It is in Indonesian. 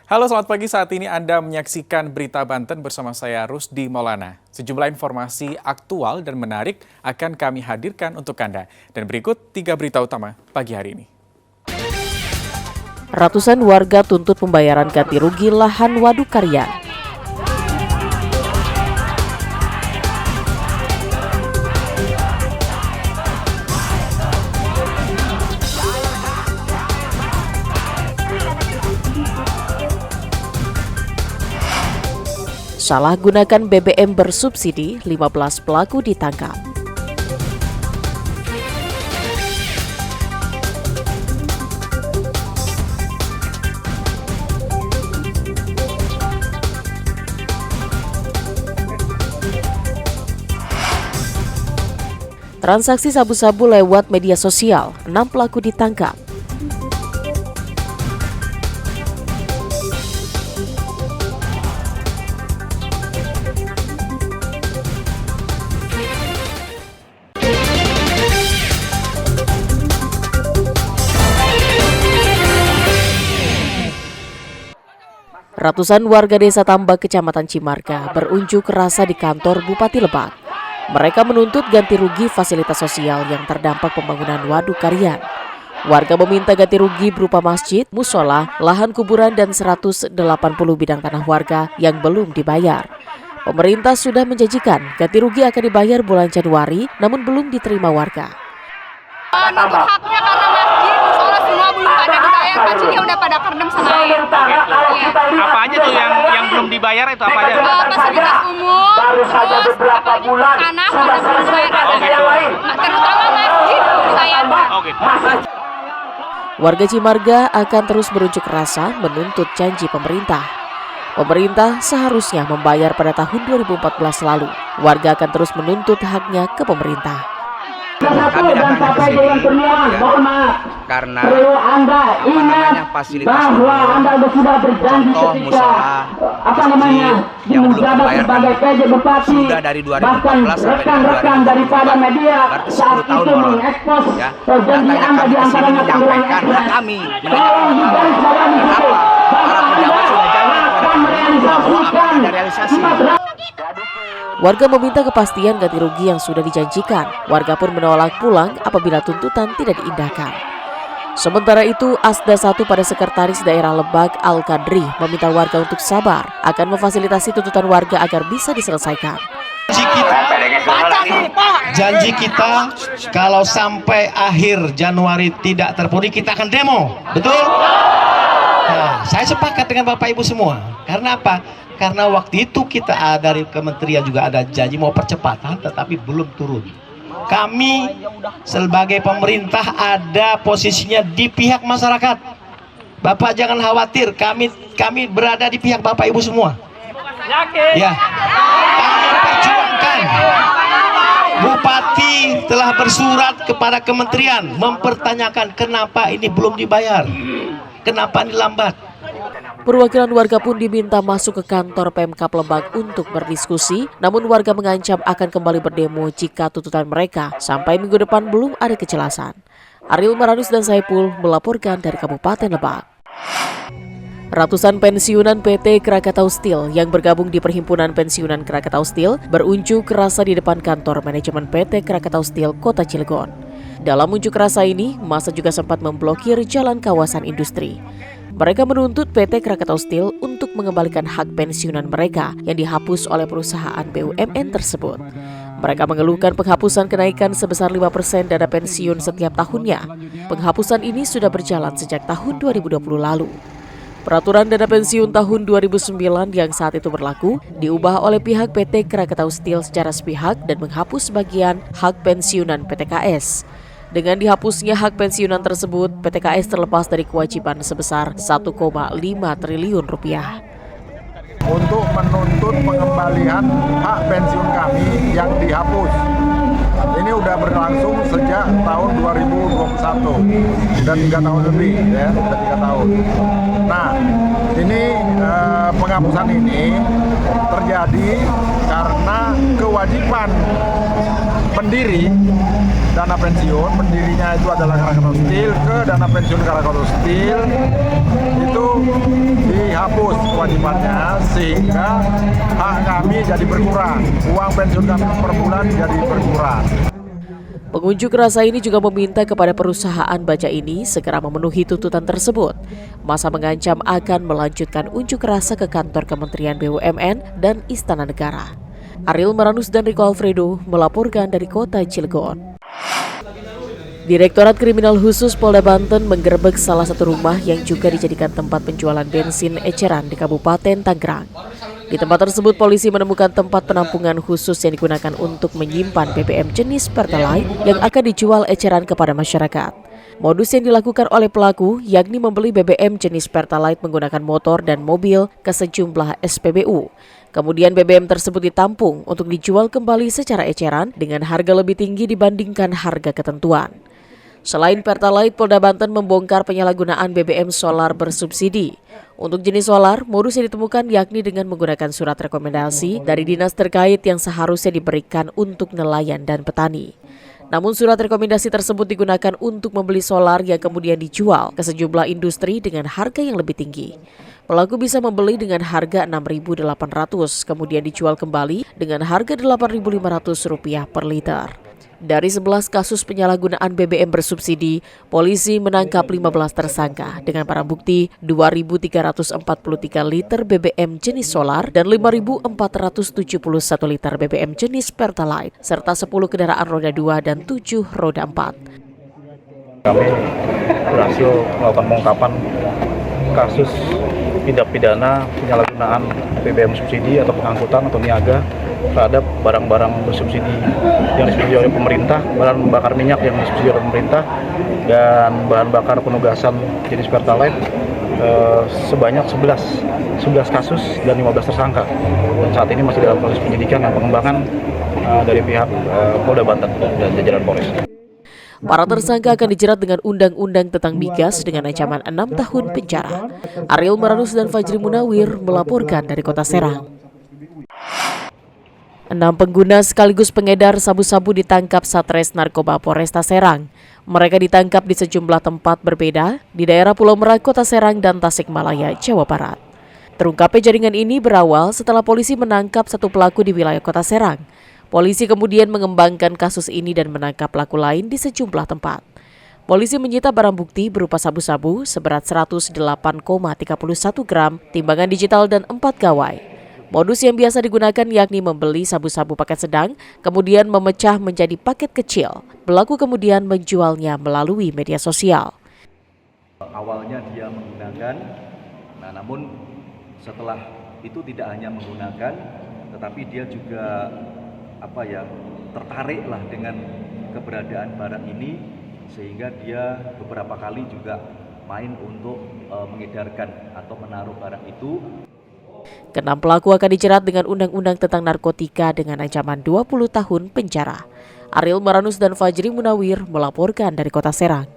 Halo, selamat pagi. Saat ini Anda menyaksikan Berita Banten bersama saya Rusdi Maulana. Sejumlah informasi aktual dan menarik akan kami hadirkan untuk Anda. Dan berikut 3 berita utama pagi hari ini. Ratusan warga tuntut pembayaran ganti rugi lahan waduk karya. Salah gunakan BBM bersubsidi, 15 pelaku ditangkap. Transaksi sabu-sabu lewat media sosial, 6 pelaku ditangkap. Ratusan warga desa Tambak, Kecamatan Cimarga berunjuk rasa di kantor Bupati Lebak. Mereka menuntut ganti rugi fasilitas sosial yang terdampak pembangunan waduk Karian. Warga meminta ganti rugi berupa masjid, musola, lahan kuburan, dan 180 bidang tanah warga yang belum dibayar. Pemerintah sudah menjanjikan ganti rugi akan dibayar bulan Januari, namun belum diterima warga. Nuntut haknya karena masjid, musola semua belum pada dibayar, pacinya udah pada kerendam sama air. Apa aja tuh yang belum dibayar itu apa aja? Fasilitas umum, terus apalagi tanah pada belum dibayar. Terutama masjid belum dibayar. Warga Cimarga akan terus berunjuk rasa menuntut janji pemerintah. Pemerintah seharusnya membayar pada tahun 2014 lalu. Warga akan terus menuntut haknya ke pemerintah. Kami datang ke sini karena fasilitas umum, contoh musola, masjid yang belum dibayarkan sudah dari 2014 sampai dengan 2024, berarti 10 tahun molor. Ya, datanya kami ke sini menyampaikan hak kami, kenapa para pejabat sudah janji kepada kami bahwa akan ada realisasi. Warga meminta kepastian ganti rugi yang sudah dijanjikan. Warga pun menolak pulang apabila tuntutan tidak diindahkan. Sementara itu, Asda 1 pada Sekretaris Daerah Lebak Al-Kadri meminta warga untuk sabar akan memfasilitasi tuntutan warga agar bisa diselesaikan. Janji kita kalau sampai akhir Januari tidak terpenuhi, kita akan demo. Betul? Nah, saya sepakat dengan Bapak Ibu semua. Karena apa? Karena waktu itu kita dari kementerian juga ada janji mau percepatan, tetapi belum turun. Kami sebagai pemerintah ada posisinya di pihak masyarakat. Bapak jangan khawatir, kami berada di pihak Bapak Ibu semua. Ya, kami perjuangkan. Bupati telah bersurat kepada kementerian mempertanyakan kenapa ini belum dibayar, kenapa ini lambat. Perwakilan warga pun diminta masuk ke kantor Pemkab Lebak untuk berdiskusi, namun warga mengancam akan kembali berdemo jika tuntutan mereka sampai minggu depan belum ada kejelasan. Ariel Maranus dan Saipul melaporkan dari Kabupaten Lebak. Ratusan pensiunan PT Krakatau Steel yang bergabung di Perhimpunan Pensiunan Krakatau Steel berunjuk rasa di depan kantor manajemen PT Krakatau Steel Kota Cilegon. Dalam unjuk rasa ini, massa juga sempat memblokir jalan kawasan industri. Mereka menuntut PT Krakatau Steel untuk mengembalikan hak pensiunan mereka yang dihapus oleh perusahaan BUMN tersebut. Mereka mengeluhkan penghapusan kenaikan sebesar 5% dana pensiun setiap tahunnya. Penghapusan ini sudah berjalan sejak tahun 2020 lalu. Peraturan dana pensiun tahun 2009 yang saat itu berlaku diubah oleh pihak PT Krakatau Steel secara sepihak dan menghapus sebagian hak pensiunan PTKS. Dengan dihapusnya hak pensiunan tersebut, PTKS terlepas dari kewajiban sebesar 1,5 triliun rupiah. Untuk menuntut pengembalian hak pensiun kami yang dihapus. Ini udah berlangsung sejak tahun 2021, sudah 3 tahun lebih, ya, sudah 3 tahun. Nah, ini penghapusan ini terjadi karena kewajiban pendiri dana pensiun, pendirinya itu adalah Krakatau Steel, ke dana pensiun Krakatau Steel itu dihapus kewajibannya sehingga hak kami jadi berkurang, uang pensiun kami per bulan jadi berkurang. Pengunjuk rasa ini juga meminta kepada perusahaan baja ini segera memenuhi tuntutan tersebut. Masa mengancam akan melanjutkan unjuk rasa ke kantor Kementerian BUMN dan Istana Negara. Ariel Maranus dan Rico Alfredo melaporkan dari kota Cilegon. Direktorat Kriminal Khusus Polda Banten menggerebek salah satu rumah yang juga dijadikan tempat penjualan bensin eceran di Kabupaten Tangerang. Di tempat tersebut, polisi menemukan tempat penampungan khusus yang digunakan untuk menyimpan BBM jenis Pertalite yang akan dijual eceran kepada masyarakat. Modus yang dilakukan oleh pelaku yakni membeli BBM jenis Pertalite menggunakan motor dan mobil ke sejumlah SPBU. Kemudian BBM tersebut ditampung untuk dijual kembali secara eceran dengan harga lebih tinggi dibandingkan harga ketentuan. Selain Pertalite, Polda Banten membongkar penyalahgunaan BBM solar bersubsidi. Untuk jenis solar, modus yang ditemukan yakni dengan menggunakan surat rekomendasi dari dinas terkait yang seharusnya diberikan untuk nelayan dan petani. Namun surat rekomendasi tersebut digunakan untuk membeli solar yang kemudian dijual ke sejumlah industri dengan harga yang lebih tinggi. Pelaku bisa membeli dengan harga Rp6.800, kemudian dijual kembali dengan harga Rp8.500 per liter. Dari 11 kasus penyalahgunaan BBM bersubsidi, polisi menangkap 15 tersangka dengan barang bukti 2.343 liter BBM jenis solar dan 5.471 liter BBM jenis Pertalite, serta 10 kendaraan roda 2 dan 7 roda 4. Kami berhasil melakukan pengungkapan kasus tindak pidana penyalahgunaan BBM subsidi atau pengangkutan atau niaga terhadap barang-barang bersubsidi yang disubsidi oleh pemerintah, bahan bakar minyak yang disubsidi oleh pemerintah, dan bahan bakar penugasan jenis Pertalite sebanyak 11 kasus dan 15 tersangka. Dan saat ini masih dalam proses penyidikan dan pengembangan dari pihak Polda Banten dan jajaran Polres. Para tersangka akan dijerat dengan undang-undang tentang migas dengan ancaman 6 tahun penjara. Ariel Maranus dan Fajri Munawir melaporkan dari Kota Serang. 6 pengguna sekaligus pengedar sabu-sabu ditangkap Satres Narkoba Polresta Serang. Mereka ditangkap di sejumlah tempat berbeda di daerah Pulau Merak, Kota Serang, dan Tasikmalaya, Jawa Barat. Terungkapnya jaringan ini berawal setelah polisi menangkap satu pelaku di wilayah Kota Serang. Polisi kemudian mengembangkan kasus ini dan menangkap pelaku lain di sejumlah tempat. Polisi menyita barang bukti berupa sabu-sabu seberat 108,31 gram, timbangan digital, dan 4 gawai. Modus yang biasa digunakan yakni membeli sabu-sabu paket sedang, kemudian memecah menjadi paket kecil. Pelaku kemudian menjualnya melalui media sosial. Awalnya dia menggunakan, namun setelah itu tidak hanya menggunakan, tetapi dia juga tertariklah dengan keberadaan barang ini, sehingga dia beberapa kali juga main untuk mengedarkan atau menaruh barang itu. Keenam pelaku akan dijerat dengan undang-undang tentang narkotika dengan ancaman 20 tahun penjara. Ariel Maranus dan Fajri Munawir melaporkan dari Kota Serang.